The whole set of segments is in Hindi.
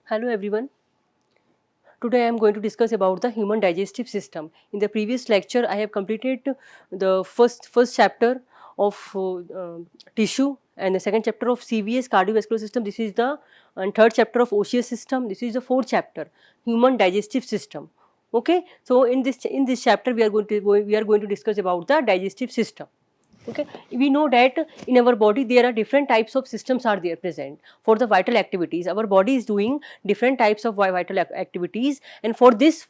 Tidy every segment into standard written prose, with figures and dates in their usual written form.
Hello everyone. Today I am going to discuss about the human digestive system. In the previous lecture I have completed the first chapter of tissue and the second chapter of CVS cardiovascular system. This is the and third chapter of osseous system. This is the fourth chapter, human digestive system. Okay, so in this chapter we are going to discuss about the digestive system. Okay, we know that in our body there are different types of systems are there present for the vital activities. Our body is doing different types of vital activities, and for these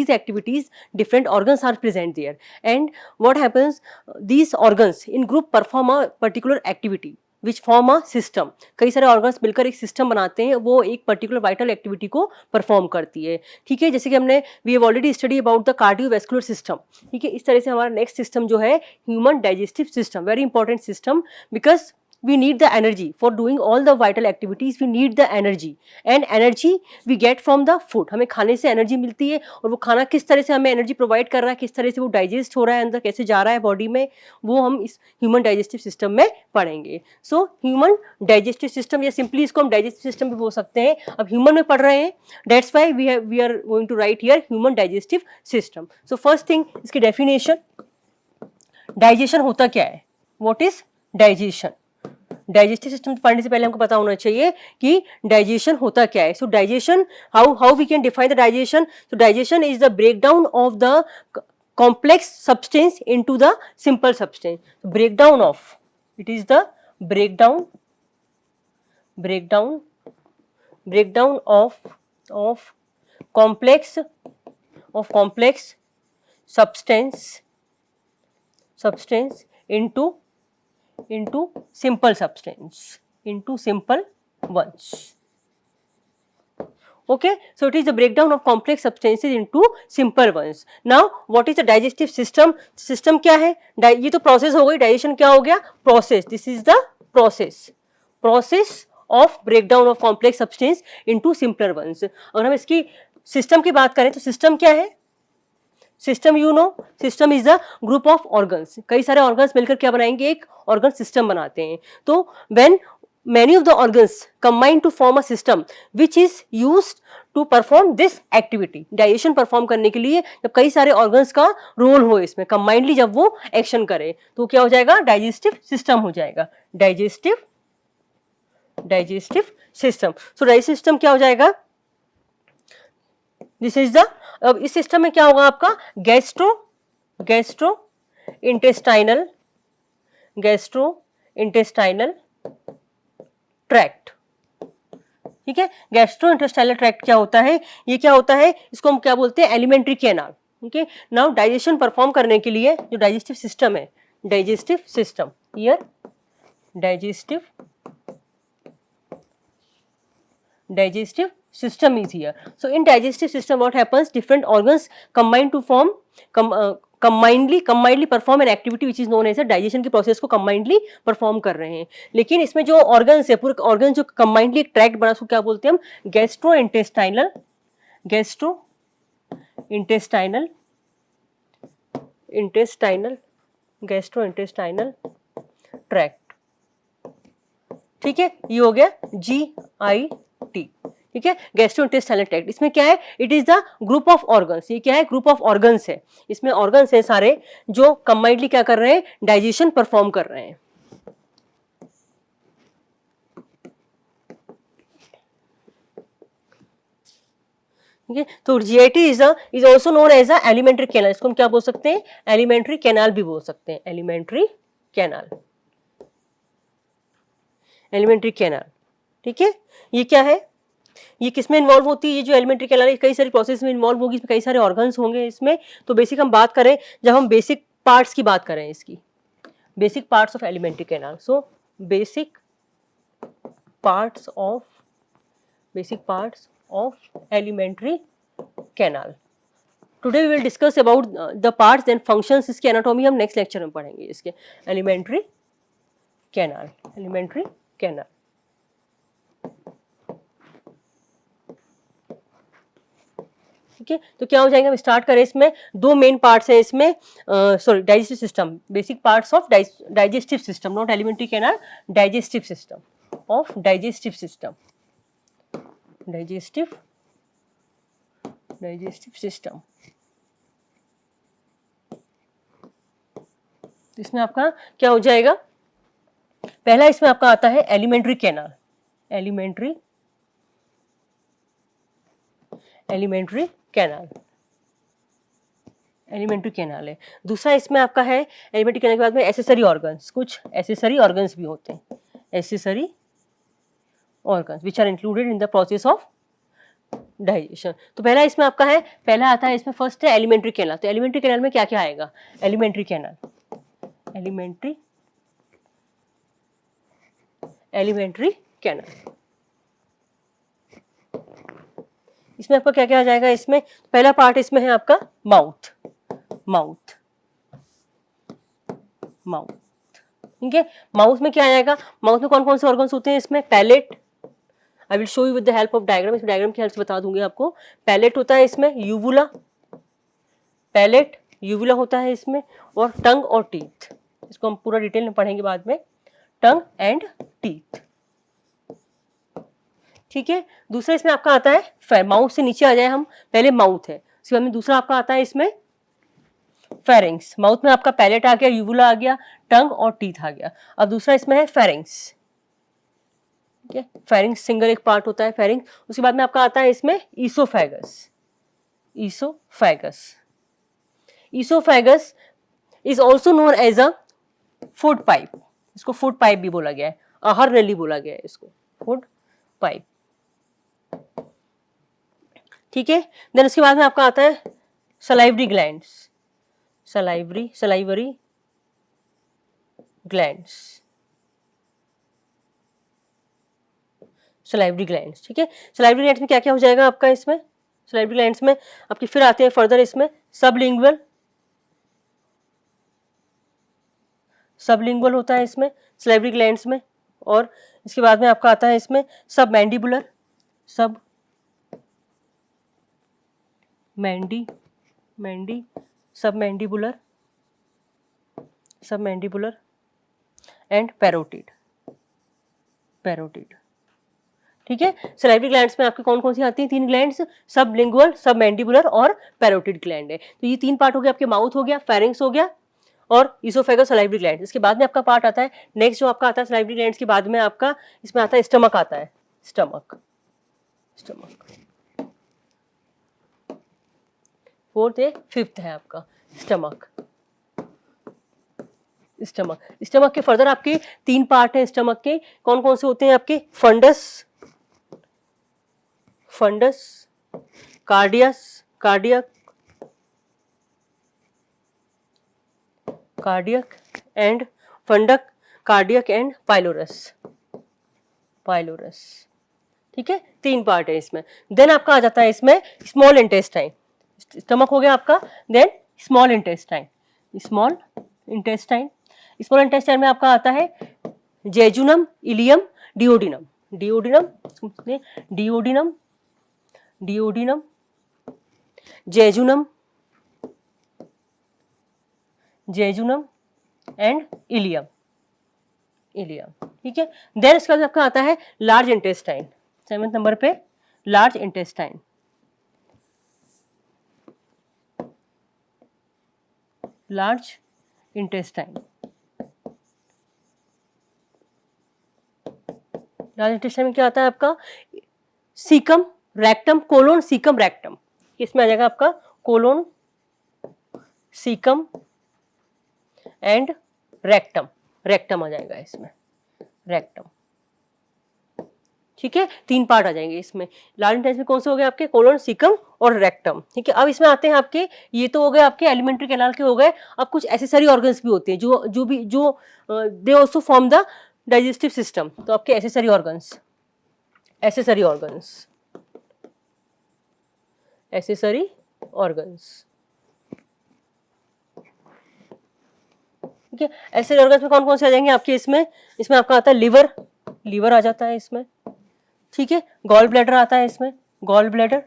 activities different organs are present there. And what happens, these organs in group perform a particular activity which form a system. कई सारे ऑर्गन्स मिलकर एक सिस्टम बनाते हैं, वो एक पर्टिकुलर वाइटल एक्टिविटी को परफॉर्म करती है. ठीक है, जैसे कि हमने we have already study about the cardiovascular system. ठीक है, इस तरह से हमारा नेक्स्ट सिस्टम जो है human digestive system, very important system because we need the energy for doing all the vital activities. We need the energy and energy we get from the food. हमें खाने से एनर्जी मिलती है और वो खाना किस तरह से हमें एनर्जी प्रोवाइड कर रहा है, किस तरह से वो डाइजेस्ट हो रहा है, अंदर कैसे जा रहा है बॉडी में, वो हम इस ह्यूमन डाइजेस्टिव सिस्टम में पढ़ेंगे. सो ह्यूमन डाइजेस्टिव सिस्टम या सिंपली इसको हम डाइजेस्टिव सिस्टम भी बोल सकते हैं. अब ह्यूमन में पढ़ रहे हैं, that's why we are going to write here human digestive system. So first thing इसकी डेफिनेशन, डाइजेशन होता क्या है, what is digestion. Digestive system पढ़ने से पहले हमको पता होना चाहिए कि डाइजेशन होता क्या है. So digestion, how we can define the digestion. So digestion is the breakdown of the complex substance into the simple substance. Breakdown of, it is the breakdown of complex substance into simple substance, into simple ones. Okay, so it is the breakdown of complex substances into simple ones. Now what is the digestive system. System क्या है, ये तो process हो गई, digestion क्या हो गया, process. This is the process of breakdown of complex substance into simpler ones. अगर हम इसकी system की बात करें तो system क्या है, system you know, system is the group of organs. कई सारे ऑर्गन्स मिलकर क्या बनाएंगे, एक ऑर्गन सिस्टम बनाते हैं. तो when many of the organs combine to form a system which is used to perform this activity. digestion perform करने के लिए जब कई सारे organs का रोल हो इसमें combinedly, जब वो एक्शन करे तो क्या हो जाएगा, डाइजेस्टिव सिस्टम हो जाएगा. Digestive system. So digestive system क्या हो जाएगा, दिस इज द. अब इस सिस्टम में क्या होगा आपका, गैस्ट्रो इंटेस्टाइनल ट्रैक्ट. ठीक है, गैस्ट्रो इंटेस्टाइनल ट्रैक्ट क्या होता है, ये क्या होता है, इसको हम क्या बोलते हैं, alimentary canal. Okay, now digestion perform करने के लिए जो डाइजेस्टिव सिस्टम है, digestive system here, digestive system is here. So in digestive system what happens, different organs combine to form combinedly perform an activity which is known as a digestion की process को combinedly perform कर रहे हैं. लेकिन इसमें जो organs है, पूरे organs जो combinedly एक tract बना, उसको क्या बोलते हैं हम, gastrointestinal tract. ठीक है, ये हो गया GIT. ठीक है, गैस्ट्रोइंटेस्टाइनल ट्रैक्ट. इसमें क्या है, it is the group of organs. ये क्या है, ग्रुप ऑफ ऑर्गन्स है. इसमें ऑर्गन्स है सारे जो कंबाइंडली क्या कर रहे हैं, डाइजेशन परफॉर्म कर रहे हैं. ठीक है, तो GIT is also known as a alimentary canal. इसको हम क्या बोल सकते हैं, एलिमेंट्री कैनाल भी बोल सकते हैं, एलिमेंट्री कैनाल. ठीक है, ये क्या है, ये किसमें इन्वॉल्व होती है, ये जो एलिमेंट्री कैनाल कई सारी प्रोसेस में इन्वॉल्व होगी, इसमें कई सारे ऑर्गन्स होंगे इसमें. तो बेसिक हम बात करें, जब हम बेसिक पार्ट्स की बात करें, इसकी basic parts of alimentary canal. So basic parts of alimentary canal. Today we will discuss about the parts and functions. इसकी एनाटॉमी हम नेक्स्ट लेक्चर में पढ़ेंगे, इसके एलिमेंट्री कैनाल. ठीक है, तो क्या हो जाएगा, हम स्टार्ट करें. इसमें दो मेन पार्ट्स हैं इसमें, sorry, digestive system, basic parts of digestive system, not alimentary canal, digestive system. Digestive system. इसमें आपका क्या हो जाएगा, पहला इसमें आपका आता है एलिमेंट्री कैनाल, एलिमेंट्री कैनाल है। दूसरा इसमें आपका है एलिमेंट्री कैनाल के बाद में एसेसरी ऑर्गन्स, कुछ एसेसरी ऑर्गन्स भी होते हैं, accessory organs which are included in the process of digestion. तो पहला इसमें आपका है, पहला आता है इसमें फर्स्ट है एलिमेंट्री कैनाल। तो एलिमेंट्री कैनाल में क्या क्या आएगा, एलिमेंट्री कैनाल, एलिमेंट्री कैनाल, इसमें आपका क्या क्या आ जाएगा, इसमें पहला पार्ट इसमें है आपका माउथ, ठीक है। माउथ में क्या आएगा, माउथ में कौन कौन से ऑर्गन्स होते हैं, इसमें palate, I will show you with the help of diagram, इसमें डायग्राम की हेल्प से बता दूंगी आपको। पैलेट होता है इसमें, यूवुला, पैलेट यूवुला होता है इसमें, और टंग और टीथ, इसको हम पूरा डिटेल में पढ़ेंगे बाद में, टंग एंड टीथ, ठीक है। दूसरा इसमें आपका आता है, माउथ से नीचे आ जाए हम, पहले माउथ है, उसके बाद में दूसरा आपका आता है इसमें फेरिंग्स। माउथ में आपका पैलेट आ गया, यूवुला आ गया, टंग और टीथ आ गया। अब दूसरा इसमें है फेरिंग्स, ठीक है, फेरिंग्स सिंगल एक पार्ट होता है फेरिंग्स। उसके बाद में आपका आता है इसमें oesophagus, oesophagus is also known as a food pipe, इसको फूड पाइप भी बोला गया है, आहार नली बोला गया है इसको, फूड पाइप, ठीक है। देन उसके बाद में आपका आता है सलाइवरी ग्लैंड्स, सलाइवरी ग्लैंड्स, ठीक है। सलाइवरी ग्लैंड्स में क्या क्या हो जाएगा आपका, इसमें सलाइवरी ग्लैंड्स में आपके फिर आते हैं फर्दर इसमें सबलिंगुअल होता है इसमें सलाइवरी ग्लैंड्स में, और इसके बाद में आपका आता है इसमें सबमैंडिबुलर, सबमैंडिबुलर एंड पैरोटिड, ठीक है। सलाइवरी ग्लैंड्स में आपके कौन कौन सी आती हैं, 3 ग्लैंड्स, सबलिंगुअल, सबमैंडिबुलर और पैरोटिड ग्लैंड है। तो ये 3 पार्ट हो गया, आपके माउथ हो गया, फेरिंग्स हो गया और ईसोफेगस सलाइवरी ग्लैंड। इसके बाद में आपका पार्ट आता है नेक्स्ट, जो आपका आता है सलाइवरी ग्लैंड्स के बाद में आपका इसमें आता है स्टमक, आता है स्टमक, फोर्थ है, फिफ्थ है आपका स्टमक के फर्दर आपके 3 पार्ट हैं स्टमक के, कौन कौन से होते हैं आपके, फंडस, कार्डियक एंड फंडक, कार्डियक एंड पाइलोरस, ठीक है। 3 पार्ट है इसमें। देन आपका आ जाता है इसमें स्मॉल इंटेस्टाइन, स्टमक हो गया आपका, देन स्मॉल इंटेस्टाइन में आपका आता है jejunum, ileum, duodenum, jejunum and ileum, ठीक है। देन इसके बाद आपका आता है लार्ज इंटेस्टाइन, 7th नंबर पे लार्ज इंटेस्टाइन, लार्ज इंटेस्टाइन में क्या आता है आपका, caecum, rectum, colon, caecum, rectum, इसमें आ जाएगा आपका कोलोन, सीकम एंड रेक्टम आ जाएगा इसमें, रेक्टम, ठीक है। 3 पार्ट आ जाएंगे इसमें। लार्ज इंटेस्टाइन में कौन से हो गए आपके, कोलोन, सीकम और रेक्टम, ठीक है। अब इसमें आते हैं आपके, ये तो हो गए आपके एलिमेंट्री कैनाल के हो गए। अब कुछ एसेसरी ऑर्गन्स भी होते हैं जो they also form the digestive system. तो आपके एसेसरी ऑर्गन्स, ठीक है। एसेसरी ऑर्गन्स में कौन कौन से आ जाएंगे आपके, इसमें आपका आता है लीवर आ जाता है इसमें, ठीक है। गॉल ब्लैडर आता है इसमें, गॉल ब्लैडर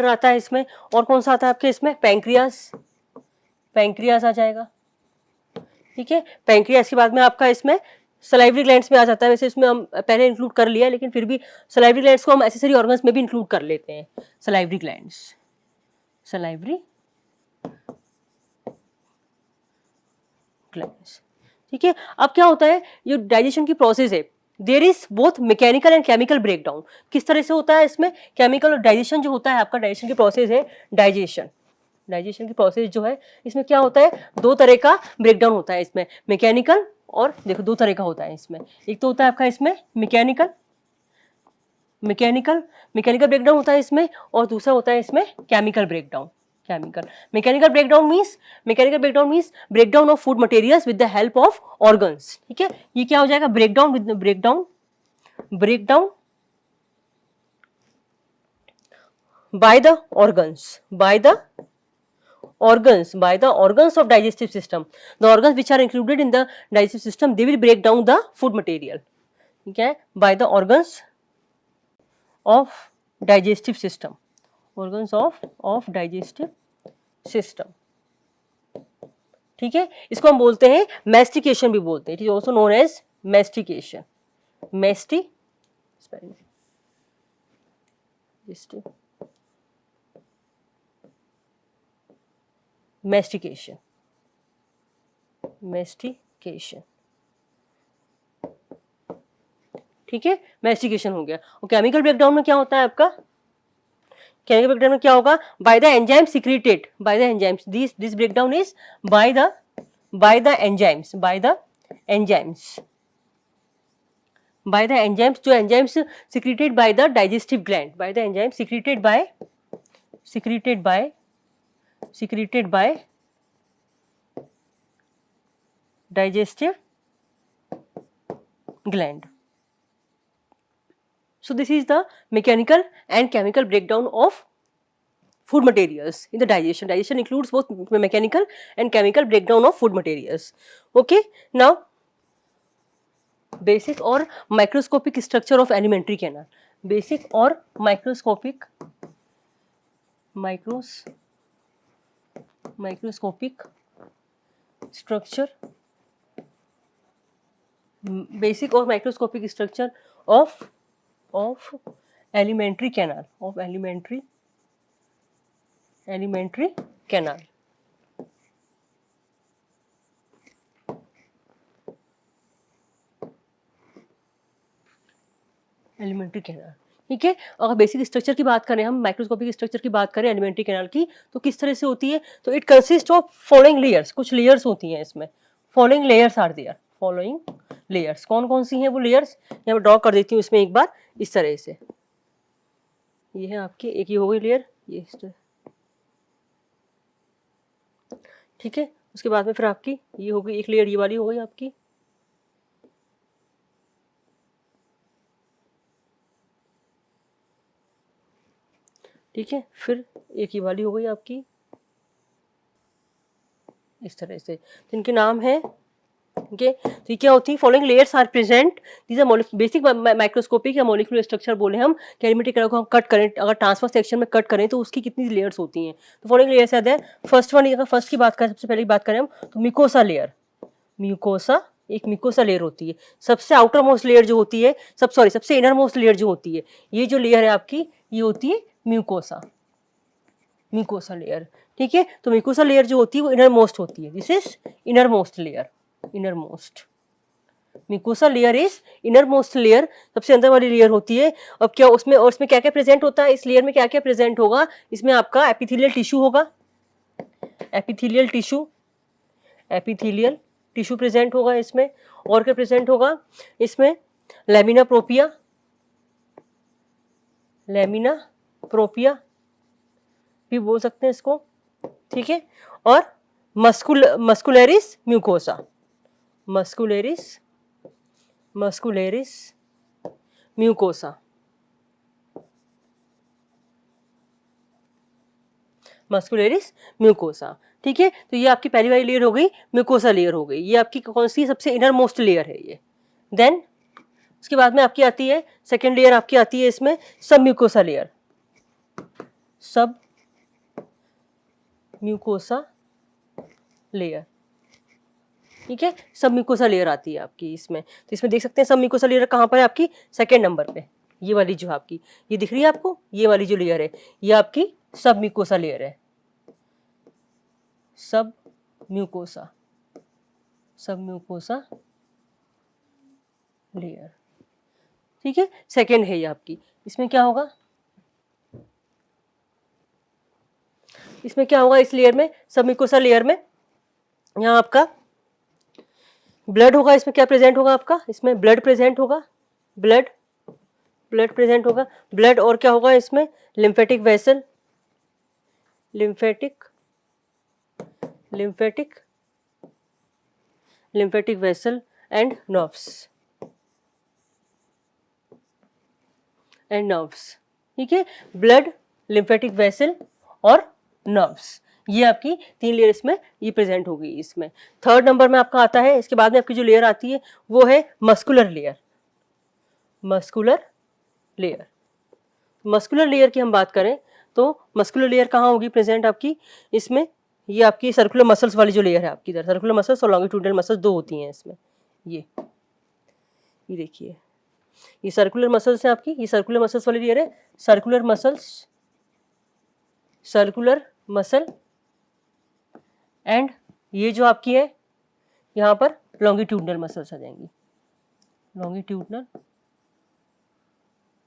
आता है इसमें, और कौन सा आता है आपके इसमें, पैंक्रियास आ जाएगा, ठीक है। पैंक्रियास के बाद में आपका इसमें सलाइवरी ग्लैंड्स में आ जाता है, वैसे इसमें हम पहले इंक्लूड कर लिया है, लेकिन फिर भी सलाइवरी ग्लैंड्स को हम एक्सेसरी ऑर्गन्स में भी इंक्लूड कर लेते हैं। सलाइवरी ग्लैंड्स, सलाइवरी ग्लैंड्स, ठीक है। अब क्या होता है, ये डाइजेशन की प्रोसेस है, there is both mechanical and chemical breakdown. किस तरह से होता है इसमें, केमिकल और डाइजेशन जो होता है आपका, डाइजेशन की प्रोसेस है, डाइजेशन, डाइजेशन की प्रोसेस जो है इसमें क्या होता है, दो तरह का ब्रेकडाउन होता है इसमें, मैकेनिकल और देखो दो तरह का होता है इसमें, एक तो होता है आपका इसमें मैकेनिकल, मैकेनिकल मैकेनिकल ब्रेकडाउन होता है इसमें, और दूसरा होता है इसमें chemical breakdown. Chemical mechanical breakdown means breakdown of food materials with the help of organs, ठीक है। ये क्या हो जाएगा, breakdown with breakdown by the organs, by the organs of digestive system. The organs which are included in the digestive system, they will break down the food material, okay, by the organs of digestive system, organs of digestive system, ठीक है। इसको हम बोलते हैं मैस्टिकेशन भी बोलते हैं, it is also known as mastication, mastication, mastication, ठीक है, मैस्टिकेशन हो गया। और केमिकल ब्रेकडाउन में क्या होता है आपका, केमिकल ब्रेकडाउन में क्या होगा, by the enzyme secreted, by the enzymes, this breakdown is by the enzymes, by the enzymes, by the enzymes, जो enzymes secreted by the digestive gland, by the enzyme secreted by digestive gland. So this is the mechanical and chemical breakdown of food materials in the digestion. Digestion includes both mechanical and chemical breakdown of food materials. Okay, now basic or microscopic structure of alimentary canal. Basic or microscopic structure, basic or microscopic structure of alimentary canal, of alimentary canal. Alimentary canal, ठीक है। अगर बेसिक स्ट्रक्चर की बात करें, हम माइक्रोस्कोपिक स्ट्रक्चर की बात करें एलिमेंट्री कैनाल की, तो किस तरह से होती है, तो it consist of following layers, कुछ लेयर्स होती हैं इसमें, following layers are there, following layers, कौन कौन सी हैं वो लेयर्स, यहाँ ड्रॉ कर देती हूँ इसमें एक बार इस तरह से, ये है आपकी, एक ही हो गई लेयर, ये इस तरह, ठीक है। उसके बाद में फिर आपकी ये हो गई एक लेयर, ये वाली हो गई आपकी, ठीक है। फिर एक ही वाली हो गई आपकी इस तरह से, जिनके नाम है, ओके। तो ये क्या होती है, following layers are present, these are basic microscopic या मॉलिक्यूलर स्ट्रक्चर बोले हम, एलिमेंट्री कैनाल को हम कट करें, अगर ट्रांसफर सेक्शन में कट करें तो उसकी कितनी लेयर्स होती हैं, तो following layers are there. First one, अगर फर्स्ट की बात करें, सबसे पहले बात करें हम, तो म्यूकोसा लेयर, म्यूकोसा, एक म्यूकोसा लेयर होती है, सबसे आउटर मोस्ट लेयर जो होती है, सबसे इनर मोस्ट लेयर जो होती है, ये जो लेयर है आपकी, ये होती है म्यूकोसा, म्यूकोसा लेयर, ठीक है। तो म्यूकोसा लेयर जो होती है वो इनर मोस्ट होती है, this is inner most layer, inner most, mucosa layer is inner most layer, सबसे अंदर वाली लेयर होती है। अब क्या उसमें, और इसमें क्या क्या प्रेजेंट होता है, इस लेयर में क्या क्या प्रेजेंट होगा, इसमें आपका एपिथेलियल टिश्यू होगा, एपिथेलियल टिश्यू प्रेजेंट होगा इसमें, और क्या प्रेजेंट होगा इसमें, लैमिना प्रोपिया भी बोल सकते हैं इसको, ठीक है। और muscularis mucosa, muscularis mucosa, muscularis mucosa, ठीक है। तो ये आपकी पहली वाली लेयर हो गई, म्यूकोसा लेयर हो गई, ये आपकी कौन सी सबसे इनर मोस्ट लेयर है ये। देन उसके बाद में आपकी आती है सेकेंड लेयर, आपकी आती है इसमें सब म्यूकोसा लेयर, सब म्यूकोसा लेयर, ठीक है, सब म्यूकोसा लेयर आती है आपकी इसमें। तो इसमें देख सकते हैं सब म्यूकोसा लेयर कहाँ पर है आपकी, सेकेंड नंबर पे। ये वाली जो आपकी, ये दिख रही है आपको, ये वाली जो लेयर है ये आपकी सब म्यूकोसा लेयर है, सब म्यूकोसा, सब म्यूकोसा लेयर। ठीक है, सेकेंड है ये आपकी। इसमें क्या होगा, इसमें क्या होगा, इस लेयर में, सब म्यूकोसा लेयर में, यहाँ आपका ब्लड होगा। इसमें क्या प्रेजेंट होगा आपका, इसमें ब्लड प्रेजेंट होगा, ब्लड, ब्लड प्रेजेंट होगा, ब्लड। और क्या होगा इसमें, lymphatic vessel, lymphatic, lymphatic, lymphatic vessel and nerves, and nerves. ठीक है, ब्लड, लिम्फेटिक वेसल और नर्व्स, ये आपकी तीन लेयर इसमें ये प्रेजेंट हो गई इसमें। थर्ड नंबर में आपका आता है, इसके बाद में आपकी जो लेयर आती है वो है muscular layer, muscular layer. Muscular layer की हम बात करें तो मस्कुलर लेयर कहाँ होगी प्रेजेंट आपकी, इसमें ये आपकी सर्कुलर मसल्स वाली जो लेयर है आपकी, इधर सर्कुलर मसल्स और लॉन्गिट्यूडनल मसल्स दो होती हैं इसमें। ये देखिए, ये सर्कुलर मसल्स है आपकी, ये सर्कुलर मसल्स वाली लेयर है, circular muscles, circular muscle and ये जो आपकी है यहाँ पर लॉन्गिट्यूडनल मसल्स आ जाएंगी, लॉन्गिट्यूडनल,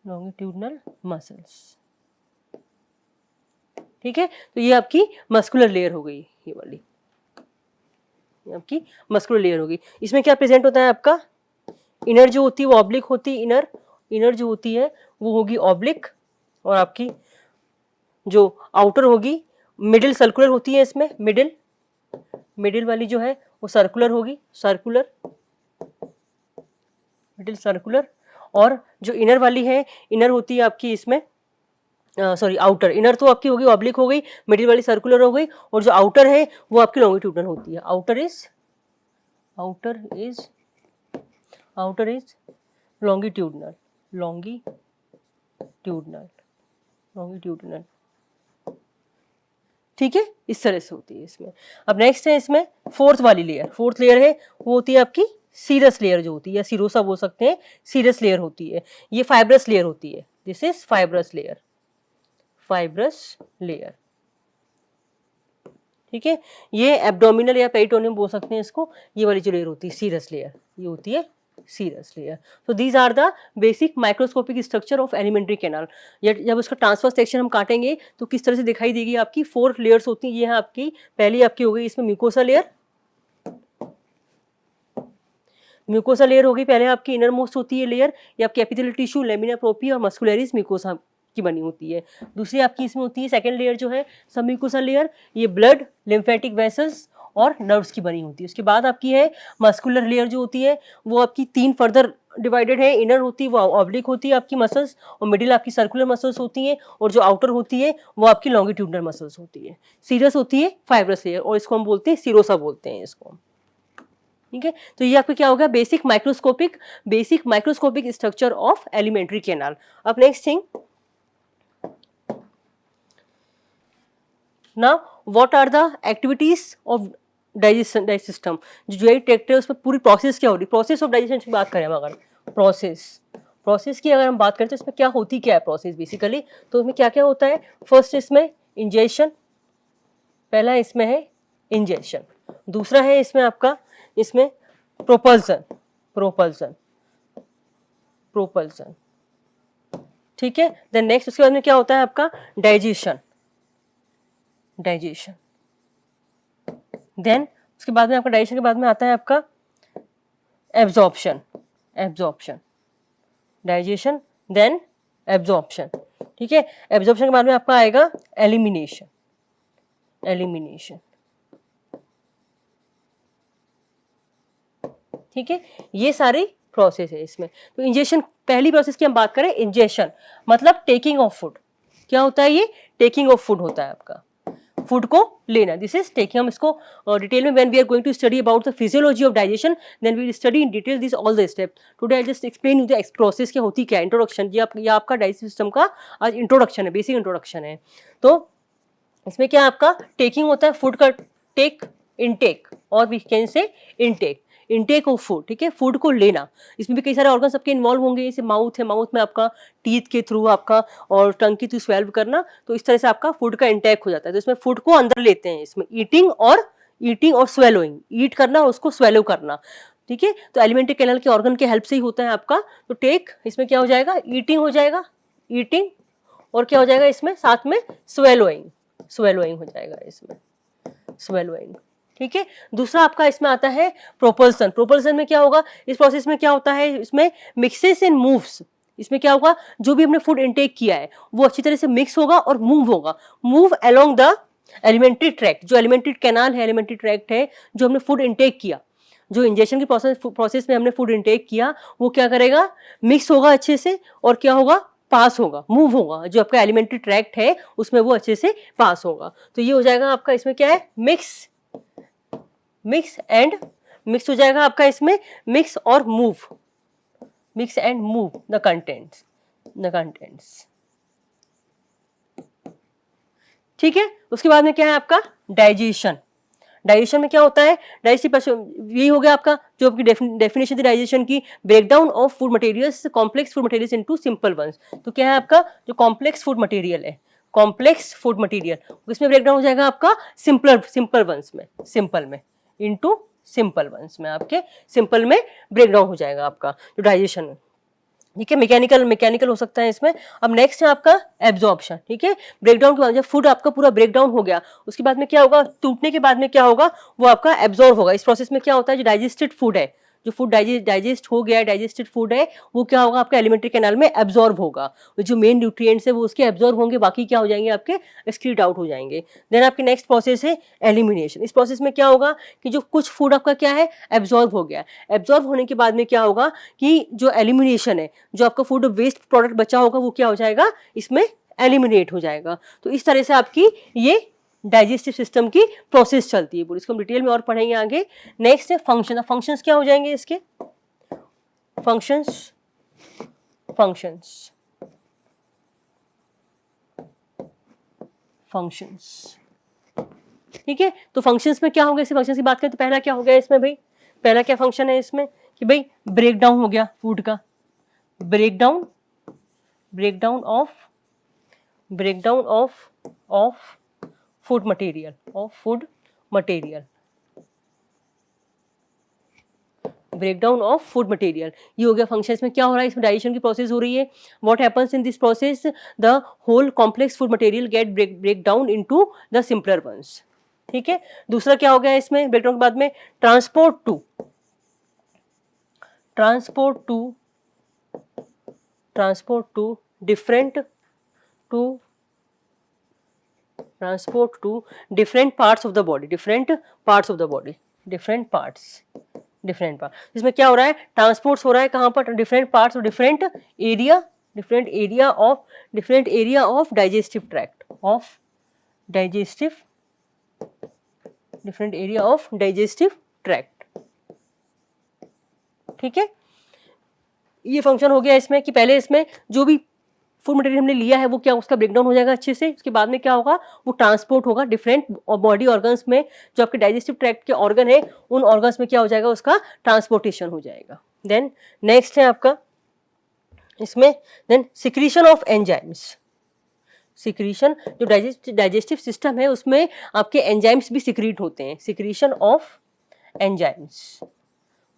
लॉन्गिट्यूडनल मसल्स। ठीक है, तो ये आपकी मस्कुलर लेयर हो गई, ये वाली, ये आपकी मस्कुलर लेयर होगी। इसमें क्या प्रेजेंट होता है आपका, इनर जो होती है वो ऑब्लिक होती है, इनर, इनर जो होती है वो होगी ऑब्लिक, और आपकी जो आउटर होगी मिडिल सर्कुलर होती है इसमें, मिडिल, मिडिल वाली जो है वो सर्कुलर होगी, सर्कुलर, मिडिल सर्कुलर। और जो इनर वाली है, इनर होती है आपकी इसमें, सॉरी आउटर, इनर तो आपकी होगी ऑब्लिक हो गई, मिडिल वाली सर्कुलर हो गई, और जो आउटर है वो आपकी लॉन्गिट्यूडनल होती है। Outer is, outer is, outer is longitudinal, longitudinal, longitudinal. ठीक है, इस तरह से होती है इसमें। अब नेक्स्ट है इसमें फोर्थ वाली लेयर, फोर्थ लेयर है वो होती है आपकी सीरस लेयर जो होती है, या सिरोसा बोल सकते हैं, सीरस लेयर होती है। ये फाइब्रस लेयर होती है, this is fibrous layer, fibrous layer. ठीक है, ये एब्डोमिनल या पेरिटोनियम बोल सकते हैं इसको, ये वाली जो लेयर होती है सीरस लेयर, ये होती है सीरस लेयर। तो these are the basic microscopic structure of alimentary canal. जब उसका ट्रांसफर सेक्शन हम काटेंगे तो किस तरह से दिखाई देगी आपकी, 4 लेयर्स होती हैं। ये है आपकी पहली आपकी हो गई इसमें म्यूकोसा लेयर, म्यूकोसा लेयर होगी पहले आपकी, इनर मोस्ट होती है लेयर, ये आपकी एपिथेलियल टिश्यू, लेमिना प्रोपी और मस्कुलरिस म्यूकोसा की बनी होती है। दूसरी आपकी इसमें होती है सेकेंड लेयर जो है सब म्यूकोसा लेयर, ये ब्लड, लिम्फेटिक वेसल्स और नर्व्स की बनी होती है। उसके बाद आपकी है मस्कुलर लेयर जो होती है वो आपकी 3 फर्दर डिवाइडेड है, इनर होती है वो ऑब्लिक होती है आपकी मसल्स, और मिडिल आपकी सर्कुलर मसल्स होती है, और जो आउटर होती है वो आपकी लॉन्गिट्यूडनल मसल्स होती है। सीरस होती है फाइब्रस लेयर, और इसको हम बोलते हैं सिरोसा बोलते हैं इसको। ठीक है, तो ये आपका क्या होगा, basic microscopic, basic microscopic structure of alimentary canal. अब next thing, now what are the activities of digestion system. जो जीआई ट्रैक्ट है उस पर पूरी प्रोसेस क्या हो रही, प्रोसेस ऑफ डाइजेशन की बात करें हम, अगर प्रोसेस, प्रोसेस की अगर हम बात करें तो इसमें क्या होती क्या है प्रोसेस बेसिकली, तो इसमें क्या क्या होता है। फर्स्ट इसमें इंजेक्शन, पहला इसमें है इंजेक्शन, दूसरा है इसमें आपका इसमें प्रोपल्सन, प्रोपल्सन, प्रोपल्सन। ठीक है, देन नेक्स्ट उसके बाद में क्या होता है आपका डाइजेशन, डाइजेशन। देन उसके बाद में आपका डाइजेशन के बाद में आता है आपका absorption, absorption, digestion then absorption. ठीक है, एब्जॉर्प्शन के बाद में आपका आएगा एलिमिनेशन, एलिमिनेशन। ठीक है, ये सारी प्रोसेस है इसमें। तो इंजेक्शन, पहली प्रोसेस की हम बात करें, इंजेक्शन मतलब टेकिंग ऑफ फूड। क्या होता है ये, टेकिंग ऑफ फूड होता है आपका, फूड को लेना, दिस इज टेकिंग। हम इसको डिटेल में when we are going to study about the physiology of digestion then we will study in detail this all the step. Today I just explain you the process क्या होती क्या, इंट्रोडक्शन। ये आपका डाइजेस्टिव सिस्टम का आज इंट्रोडक्शन है, बेसिक इंट्रोडक्शन है। तो इसमें क्या आपका टेकिंग होता है, फूड का टेक, इनटेक, और we can say intake of food, ठीक है, फूड को लेना। इसमें भी कई सारे ऑर्गन सबके इन्वॉल्व होंगे, जैसे माउथ है, माउथ में आपका टीथ के थ्रू आपका और टंग के थ्रू स्वेल्व करना, तो इस तरह से आपका फूड का इंटेक हो जाता है। तो इसमें फूड को अंदर लेते हैं, इसमें ईटिंग और स्वेलोइंग, ईट करना और उसको स्वेलो करना, ठीक है। तो एलिमेंट्री कैनाल के ऑर्गन के हेल्प से ही होता है आपका। तो टेक, इसमें क्या हो जाएगा, ईटिंग हो जाएगा, ईटिंग, और क्या हो जाएगा इसमें साथ में स्वेलोइंग हो जाएगा इसमें, स्वेलोइंग, ठीक है। दूसरा आपका इसमें आता है प्रोपल्सन। प्रोपल्सन में क्या होगा, इस प्रोसेस में क्या होता है, इसमें मिक्सेस एंड मूव्स। इसमें क्या होगा, जो भी हमने फूड इनटेक किया है वो अच्छी तरह से मिक्स होगा और मूव होगा, move along the alimentary tract. जो एलिमेंट्री कैनाल है, एलिमेंट्री ट्रैक्ट है, जो हमने फूड इनटेक किया, जो इंजेक्शन की प्रोसेस में हमने फूड इनटेक किया, वो क्या करेगा, मिक्स होगा अच्छे से, और क्या होगा, पास होगा, मूव होगा। जो आपका एलिमेंट्री ट्रैक्ट है उसमें वो अच्छे से पास होगा। तो ये हो जाएगा आपका, इसमें क्या है, मिक्स हो जाएगा आपका इसमें, मिक्स और move, mix and move the contents, ठीक है। उसके बाद में क्या है आपका, डाइजेशन। डाइजेशन में क्या होता है, यही हो गया आपका जो आपकी डेफिनेशन थी डाइजेशन की, breakdown of food materials, complex food materials into simple ones. तो क्या है आपका, जो कॉम्प्लेक्स फूड मटेरियल है, कॉम्प्लेक्स फूड मटेरियल, उसमें ब्रेकडाउन हो जाएगा आपका सिंपल वंस में, सिंपल में इनटू सिंपल वंस में, आपके सिंपल में ब्रेकडाउन हो जाएगा आपका जो डाइजेशन है, ठीक है। मैकेनिकल हो सकता है इसमें। अब नेक्स्ट है आपका एब्जॉर्प्शन, ठीक है। ब्रेकडाउन के बाद जब फूड आपका पूरा ब्रेकडाउन हो गया, उसके बाद में क्या होगा, टूटने के बाद में क्या होगा, वो आपका एब्जॉर्ब होगा। इस प्रोसेस में क्या होता है, जो डाइजेस्टेड फूड है, जो फूड डाइजेस्ट हो गया, डाइजेस्टेड फूड है, वो क्या होगा, आपका एलिमेंट्री कैनाल में एब्जॉर्ब होगा। जो मेन न्यूट्रिएंट्स है वो उसके एब्जॉर्ब होंगे, बाकी क्या हो जाएंगे, आपके एक्सक्रीट आउट हो जाएंगे। देन आपकी नेक्स्ट प्रोसेस है एलिमिनेशन। इस प्रोसेस में क्या होगा कि जो कुछ फूड आपका क्या है, एब्जॉर्ब हो गया। एब्जॉर्ब होने के बाद में क्या होगा कि जो एलिमिनेशन है, जो आपका फूड वेस्ट प्रोडक्ट बचा होगा, वो क्या हो जाएगा, इसमें एलिमिनेट हो जाएगा। तो इस तरह से आपकी ये डाइजेस्टिव सिस्टम की प्रोसेस चलती है पूरी। इसको हम डिटेल में और पढ़ेंगे आगे। नेक्स्ट है फंक्शन। फंक्शंस क्या हो जाएंगे इसके, फंक्शंस ठीक है। तो फंक्शंस में क्या होगा, इसे फंक्शंस की बात करें तो पहला क्या हो गया इसमें भाई, पहला क्या फंक्शन है इसमें कि भाई ब्रेक डाउन हो गया फूड का, break down of food material, breakdown of food material, ये हो गया फंक्शन। इसमें क्या हो रहा है, इसमें डाइजेशन की प्रोसेस हो रही है। What happens in this process, the whole complex food material get break down into the simpler ones, ठीक है। दूसरा क्या हो गया इसमें, ब्रेकडाउन के बाद में transport to different parts of the body, different parts. इसमें क्या हो रहा है, ट्रांसपोर्ट हो रहा है कहां पर, different parts, different area of digestive tract, ठीक है। ये फंक्शन हो गया इसमें कि पहले इसमें जो भी फूड मटेरियल हमने लिया है वो क्या, उसका ब्रेकडाउन हो जाएगा अच्छे से। उसके बाद में क्या होगा, वो ट्रांसपोर्ट होगा डिफरेंट बॉडी ऑर्गन्स में, जो आपके डाइजेस्टिव ट्रैक्ट के ऑर्गन है उन ऑर्गन्स में क्या हो जाएगा, उसका ट्रांसपोर्टेशन हो जाएगा। देन नेक्स्ट है आपका इसमें, then secretion of enzymes. Secretion, जो डाइजेस्टिव सिस्टम है उसमें आपके एंजाइम्स भी सिक्रीट होते हैं, सिक्रीशन ऑफ एंजाइम्स,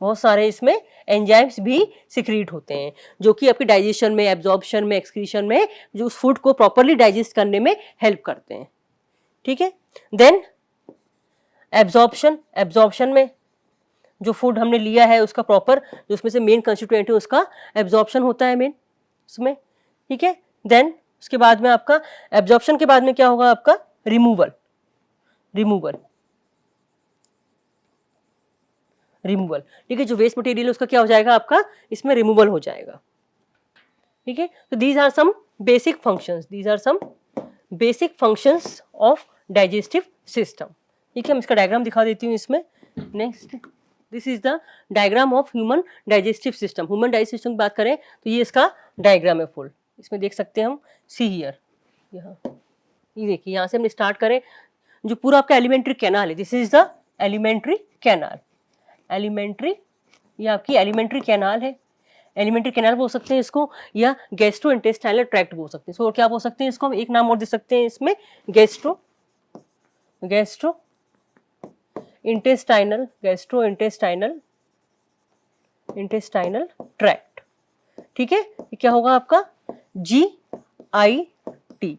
बहुत सारे इसमें एंजाइम्स भी सिक्रीट होते हैं जो कि आपके डाइजेशन में, एब्जॉर्प्शन में, एक्सक्रीशन में, जो उस फूड को प्रॉपरली डाइजेस्ट करने में हेल्प करते हैं, ठीक है। देन एब्जॉर्प्शन में जो फूड हमने लिया है उसका प्रॉपर, जो उसमें से मेन कंस्टिट्यूएंट है उसका एब्जॉर्प्शन होता है मेन उसमें, ठीक है। देन उसके बाद में आपका एब्जॉर्प्शन के बाद में क्या होगा, आपका रिमूवल, ठीक है। जो वेस्ट मटेरियल है उसका क्या हो जाएगा, आपका इसमें रिमूवल हो जाएगा, ठीक है। तो these are some basic functions of digestive system, ठीक है। मैं इसका डायग्राम दिखा देती हूँ इसमें। Next, this is the diagram of human digestive system. Human digestive system की बात करें तो ये इसका डायग्राम है फुल, इसमें देख सकते हैं हम, सी हियर, यहाँ ये देखिए, यहाँ से हम स्टार्ट करें, जो पूरा आपका एलिमेंट्री कैनाल है, this is the alimentary canal, alimentary, ये आपकी एलिमेंट्री कैनाल है, एलिमेंट्री कैनाल बोल सकते हैं इसको, या गैस्ट्रो इंटेस्टाइनल ट्रैक्ट बोल सकते हैं इसको। और क्या बोल सकते हैं इसको, हम एक नाम और दे सकते हैं इसमें, gastro intestinal, gastro intestinal tract. ठीक है, ये क्या होगा आपका, GIT,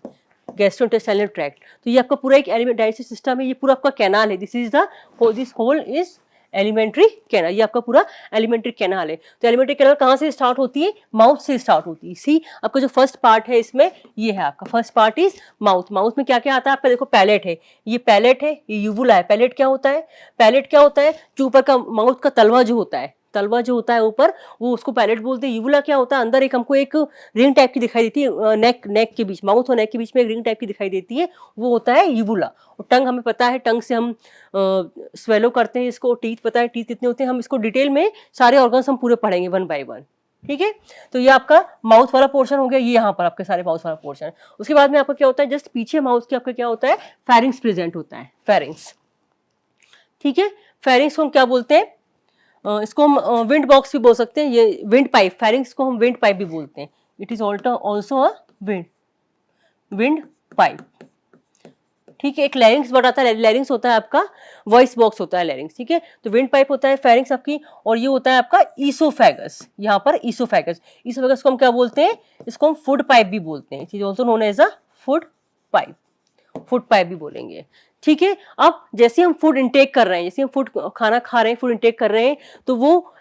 गैस्ट्रो इंटेस्टाइनल ट्रैक्ट। तो ये आपका पूरा एक एलिमेंट डाइजेस्टिव सिस्टम है, ये पूरा आपका कैनाल है, this whole is alimentary canal, ये आपका पूरा एलिमेंट्री कैनाल है। तो एलिमेंट्री कैनाल कहाँ से स्टार्ट होती है, माउथ से स्टार्ट होती है। सी आपका जो फर्स्ट पार्ट है इसमें, ये है आपका first part is mouth. Mouth में क्या क्या आता है आपका, देखो पैलेट है, ये पैलेट है, ये यूवुला है। पैलेट क्या होता है, पैलेट क्या होता है, जो ऊपर का माउथ का तलवा जो होता है, तलवा जो होता है ऊपर, वो उसको पैलेट बोलते हैं। यूवुला क्या होता है, अंदर एक हमको एक रिंग टाइप की दिखाई देती है, नेक के बीच, माउथ और नेक के बीच में एक रिंग टाइप की दिखाई देती है, वो होता है यूवुला। और टंग हमें पता है, टंग से हम स्वेलो करते हैं इसको। टीथ पता है, टीथ कितने होते हैं, हम इसको डिटेल में सारे ऑर्गन्स हम पूरे पढ़ेंगे वन बाय वन। ठीक है, तो ये आपका माउथ वाला पोर्शन हो गया, ये यहाँ पर आपके सारे माउथ वाला पोर्शन। उसके बाद में आपका क्या होता है, जस्ट पीछे माउथ के आपका क्या होता है, फेरिंग्स प्रेजेंट होता है, फेरिंग्स। ठीक है, फेरिंग्स को हम क्या बोलते हैं, इसको हम विंड बॉक्स भी बोल सकते हैं, ये विंड पाइप, फेरिंग्स को हम विंड पाइप भी बोलते हैं। It is also a wind pipe. ठीक है, एक लैरिंग्स वर्ड आता है, लैरिंग्स होता है आपका वॉइस बॉक्स होता है लैरिंग्स। ठीक है, तो विंड पाइप होता है, फेरिंग्स आपकी, और ये होता है आपका ईसोफेगस। यहाँ पर ईसोफेगस, ईसोफेगस को हम क्या बोलते हैं, इसको हम फूड पाइप भी बोलते हैं। It is also known as a food pipe, food pipe भी बोलेंगे। ठीक है, अब जैसे हम फूड इंटेक कर रहे हैं, जैसे हम फूड खाना खा रहे हैं, फूड इंटेक कर रहे हैं, तो वो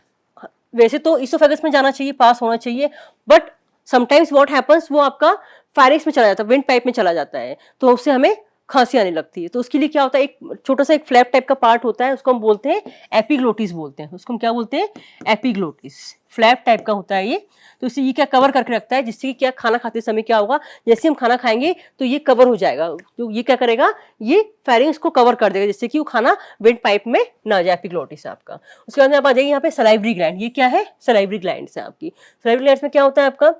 वैसे तो ईसोफेगस में जाना चाहिए, पास होना चाहिए, बट समटाइम्स व्हाट हैपेंस, वो आपका फेरिंग्स में चला जाता है, विंड पाइप में चला जाता है, तो उससे हमें खांसी आने लगती है। तो उसके लिए क्या होता है, एक छोटा सा एक फ्लैप टाइप का पार्ट होता है, उसको हम बोलते हैं एपिग्लोटिस बोलते हैं। उसको हम क्या बोलते हैं, एपिग्लोटिस, फ्लैप टाइप का होता है ये। तो इसे ये क्या कवर करके रखता है, जिससे कि क्या खाना खाते समय क्या होगा, जैसे हम खाना खाएंगे तो ये कवर हो जाएगा, तो ये क्या करेगा, ये फेरिंग्स को कवर कर देगा, जिससे कि वो खाना विंड पाइप में ना जाए, एपिग्लोटिस आपका। उसके बाद में आप आ जाइए यहाँ पे सलाइवरी ग्लैंड। ये क्या है, सलाइवरी ग्लैंड है आपकी। सलाइवरी ग्लैंड में क्या होता है आपका,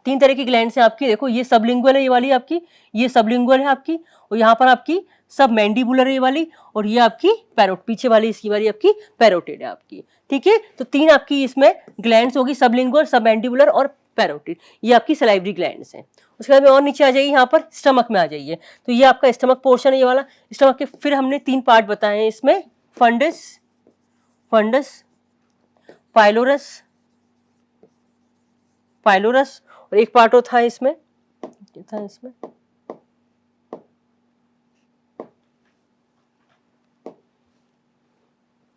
तीन तरह की ग्लैंड है आपकी। देखो ये सबलिंगुअल है, ये वाली आपकी, ये सबलिंगुअल है आपकी, और यहाँ पर आपकी सब मैंडिबुलर है ये वाली, और ये आपकी पैरोट, पीछे वाली इसकी वाली आपकी पैरोटिड है आपकी। ठीक है, तो तीन आपकी इसमें ग्लैंड्स होगी, सबलिंगुअल, सब मैंडिबुलर और पैरोटिड, ये आपकी सलाइवरी ग्लैंड्स हैं। उसके बाद में और नीचे आ जाइए, यहाँ पर स्टमक में आ जाइए। तो ये आपका स्टमक पोर्शन है, ये वाला स्टमक के। फिर हमने तीन पार्ट बताए हैं इसमें, फंडस, पाइलोरस, और एक पार्ट और था इसमें, क्या था इसमें,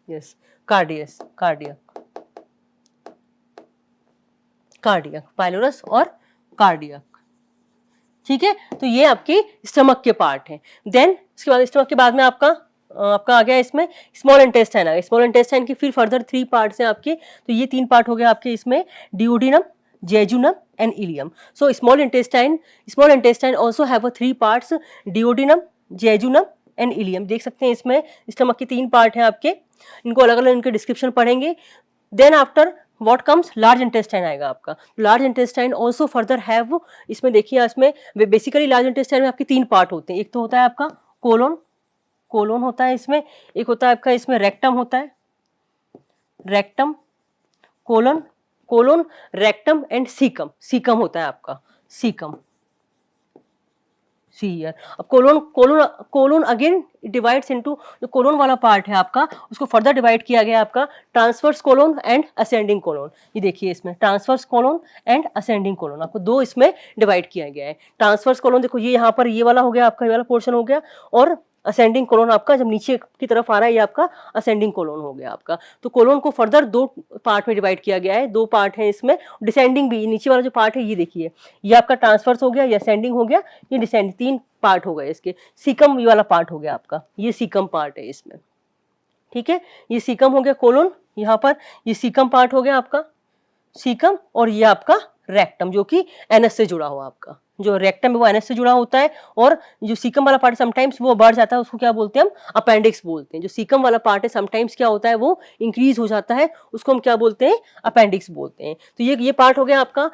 यस, कार्डियक, पाइलोरस और कार्डियक। ठीक है, तो ये आपके स्टमक के पार्ट हैं। देन उसके बाद स्टमक के बाद में आपका आ गया इसमें स्मॉल इंटेस्टाइन आ गया। स्मॉल इंटेस्टाइन की फिर फर्दर थ्री पार्ट्स हैं आपके, तो ये तीन पार्ट हो गया आपके इसमें, duodenum, jejunum and ilium. So small intestine also have three parts, duodenum, jejunum and ilium. देख सकते हैं इसमें स्टमक के तीन पार्ट हैं आपके, इनको अलग अलग इनके डिस्क्रिप्शन पढ़ेंगे। Then after what comes, large intestine आएगा आपका। Large intestine also further have, इसमें देखिए, इसमें बेसिकली लार्ज इंटेस्टाइन में आपके तीन पार्ट होते हैं। एक तो होता है आपका कोलोन होता है इसमें, एक होता है आपका इसमें रेक्टम होता है, rectum, colon, rectum and caecum होता है आपका, सीकम, सी हियर। अब कोलोन अगेन डिवाइड्स इनटू, जो कोलोन वाला पार्ट है आपका, उसको फर्दर डिवाइड किया गया आपका transverse colon and ascending colon. ये देखिए इसमें transverse colon and ascending colon, आपको दो इसमें डिवाइड किया गया है। ट्रांसवर्स कोलोन देखो, ये यहाँ पर ये वाला हो गया आपका, ये वाला पोर्शन हो गया, और असेंडिंग कोलोन आपका जब नीचे की तरफ आ रहा है, ये आपका असेंडिंग कोलोन हो गया आपका। तो कोलोन को फर्दर दो पार्ट में डिवाइड किया गया है, दो पार्ट है इसमें, डिसेंडिंग भी, नीचे वाला जो पार्ट है ये देखिए, ये आपका ट्रांसवर्स हो गया, ये असेंडिंग हो गया, ये डिसेंडिंग, तीन पार्ट हो गए इसके। सीकम ये वाला पार्ट हो गया आपका, ये सीकम पार्ट है इसमें। ठीक है, ये सीकम हो गया कोलोन, यहाँ पर ये सीकम पार्ट हो गया आपका, सीकम, और ये आपका रेक्टम जो कि एनस से जुड़ा हुआ आपका, जो रेक्टम है वो एनएस से जुड़ा होता है, और जो सीकम वाला पार्ट समटाइम्स वो बढ़ जाता है, उसको क्या बोलते हैं हम, अपेंडिक्स बोलते हैं। जो सीकम वाला पार्ट है समटाइम्स क्या होता है, वो इंक्रीज हो जाता है, उसको हम क्या बोलते हैं, अपेंडिक्स बोलते हैं। तो ये पार्ट हो गया आपका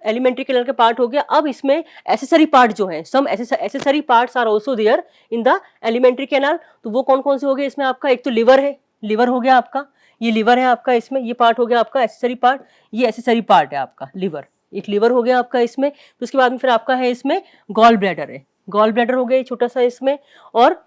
एलिमेंट्री कैनाल का पार्ट हो गया। अब इसमें एसेसरी पार्ट जो है, some accessory parts are also there in the alimentary canal. तो वो कौन कौन से हो गए इसमें आपका, एक तो लिवर है, लिवर हो गया आपका, ये लिवर है आपका, इसमें ये पार्ट हो गया आपका एसेसरी पार्ट, ये एसेसरी पार्ट है आपका लिवर, एक लिवर हो गया आपका इसमें। तो उसके बाद में फिर आपका है इसमें गॉल ब्लैडर है, गॉल ब्लैडर हो गया छोटा सा इसमें, और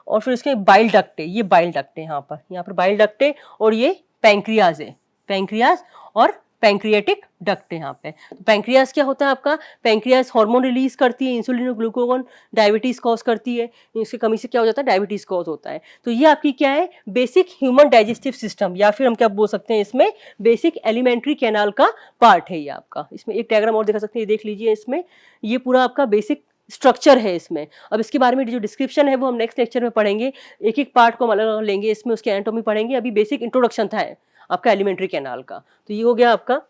फिर इसके बाइल डक्ट है, ये बाइल डक्ट है यहाँ पर बाइल डक्ट है, और ये पैंक्रियाज है, पैंक्रियाज और पैंक्रियाटिक डक्ट है यहाँ पे। तो पैंक्रियाज क्या होता है आपका, पैंक्रियाज हार्मोन रिलीज करती है, इंसुलिन और ग्लूकागॉन, डायबिटीज कॉज करती है, इसकी कमी से क्या हो जाता है, डायबिटीज कॉज होता है। तो ये आपकी क्या है, बेसिक ह्यूमन डाइजेस्टिव सिस्टम, या फिर हम क्या बोल सकते हैं इसमें, बेसिक एलिमेंट्री कैनाल का पार्ट है ये आपका। इसमें एक डायग्राम और दिखा सकते हैं, ये देख लीजिए, इसमें ये पूरा आपका बेसिक स्ट्रक्चर है इसमें। अब इसके बारे में जो डिस्क्रिप्शन है वो हम नेक्स्ट लेक्चर में पढ़ेंगे, एक एक पार्ट को हम अलग अलग लेंगे, इसमें उसके एनाटॉमी पढ़ेंगे। अभी बेसिक इंट्रोडक्शन था आपका एलिमेंट्री कैनाल का। तो ये हो गया आपका,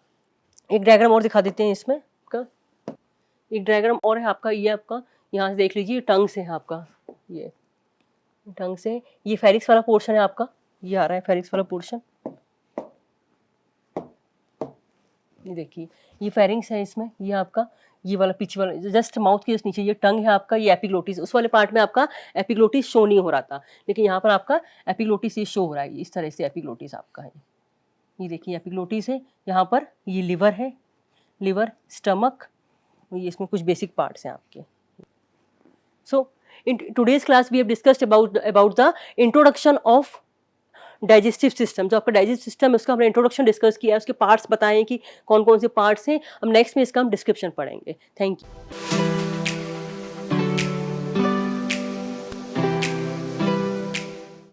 एक डायग्राम और दिखा देते हैं इसमें का, एक डायग्राम और है आपका, ये आपका यहाँ से देख लीजिए, टंग से है आपका, ये टंग से, ये फेरिक्स वाला पोर्शन है आपका, ये आ रहा है फेरिक्स वाला पोर्शन, ये देखिए ये फेरिंग्स है इसमें, ये आपका ये वाला पिच वाला जस्ट माउथ के जस्ट नीचे ये टंग है आपका, ये एपिग्लोटिस, उस वाले पार्ट में आपका एपिग्लोटिस शो नहीं हो रहा था, लेकिन यहाँ पर आपका एपिग्लोटिस ये शो हो रहा है, इस तरह से एपिग्लोटिस आपका है, ये देखिए एपिग्लोटिस है यहाँ पर, ये लिवर है, लिवर, स्टमक, ये इसमें कुछ बेसिक पार्ट्स हैं आपके। So in today's class we have discussed about the introduction of digestive system. जो आपका डाइजेस्टिव सिस्टम है उसका हमने इंट्रोडक्शन डिस्कस किया है, उसके पार्ट्स बताएं कि कौन कौन से पार्ट्स हैं। अब नेक्स्ट में इसका हम डिस्क्रिप्शन पढ़ेंगे। Thank you.